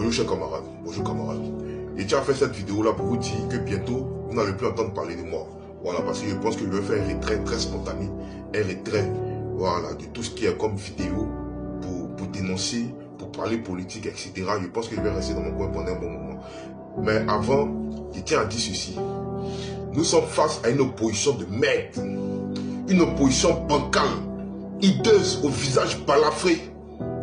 Bonjour chers camarades, bonjour camarades. Et tiens à faire cette vidéo là pour vous dire que bientôt vous n'allez plus entendre parler de moi. Voilà, parce que je pense que je vais faire un retrait très spontané, un retrait, voilà, de tout ce qui est comme vidéo pour dénoncer, pour parler politique, etc. Je pense que je vais rester dans mon coin pendant un bon moment. Mais avant, je tiens à dire ceci. Nous sommes face à une opposition de merde, une opposition bancale, hideuse, au visage balafré.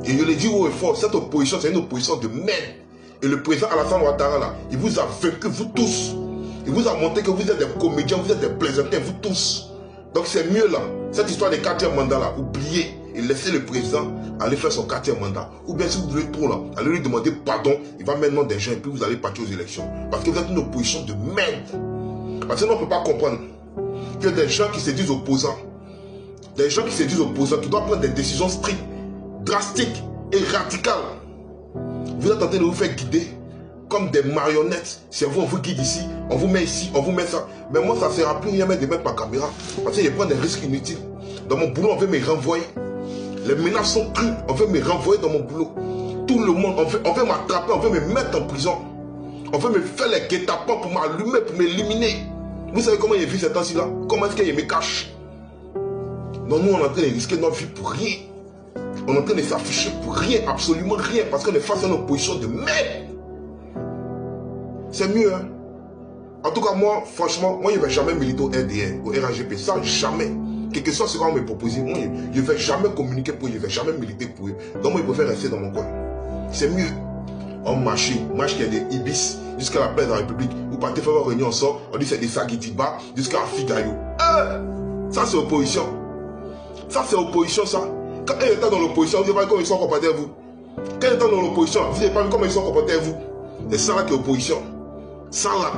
Et je l'ai dit haut et fort, cette opposition, c'est une opposition de merde. Et le président Alassane Ouattara, là, il vous a vaincu, vous tous. Il vous a montré que vous êtes des comédiens, vous êtes des plaisantins, vous tous. Donc c'est mieux là, cette histoire des 4e mandat là, oubliez et laissez le président aller faire son 4e mandat. Ou bien si vous voulez trop là, allez lui demander pardon, il va maintenant des gens et puis vous allez partir aux élections. Parce que vous êtes une opposition de merde. Parce que nous on ne peut pas comprendre que des gens qui se disent opposants, qui doivent prendre des décisions strictes, drastiques et radicales, vous êtes en train de vous faire guider comme des marionnettes. C'est vous, on vous guide ici, on vous met ici, on vous met ça. Mais moi, ça ne sert à plus rien de mettre ma caméra. Parce que je prends des risques inutiles. Dans mon boulot, on veut me renvoyer. Les menaces sont crues. On veut me renvoyer dans mon boulot. Tout le monde, on veut m'attraper, on veut me mettre en prison. On veut me faire les guet-apens pour m'allumer, pour m'éliminer. Vous savez comment il vit ces temps-ci là? Comment est-ce qu'il me cache? Non, nous, on est en train de risquer notre vie pour rien. On est en train de s'afficher pour rien, absolument rien, parce qu'on est face à une opposition de merde. C'est mieux, hein. En tout cas, moi, franchement, moi, je ne vais jamais militer au RDR, au RAGP, ça, jamais. Quel que soit ce qu'on me propose, moi, je ne vais jamais communiquer pour eux, je ne vais jamais militer pour eux. Donc, moi, je préfère rester dans mon coin. C'est mieux. On marche qui est des Ibis, jusqu'à la place de la République. Vous partez faire une réunion, on sort, on dit c'est des Saguitiba, jusqu'à Figayo. Ça, c'est opposition. Ça, c'est opposition, ça. Quand ils étaient dans l'opposition, vous n'avez pas vu comment ils sont comportés à vous. Quand ils étaient dans l'opposition, vous n'avez pas vu comment ils sont comportés à vous. C'est ça là qui est opposition. Ça là.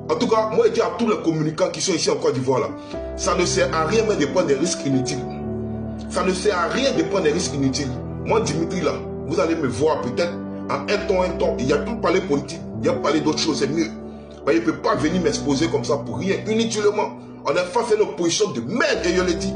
En tout cas, moi je dis à tous les communicants qui sont ici en Côte d'Ivoire là, ça ne sert à rien de prendre des risques inutiles. Ça ne sert à rien de prendre des risques inutiles. Moi Dimitri là, vous allez me voir peut-être en un ton. Il n'y a plus parler politique, il y a parler d'autres choses, c'est mieux. Mais il ne peut pas venir m'exposer comme ça pour rien, inutilement. On est face à une opposition de merde et je l'ai dit.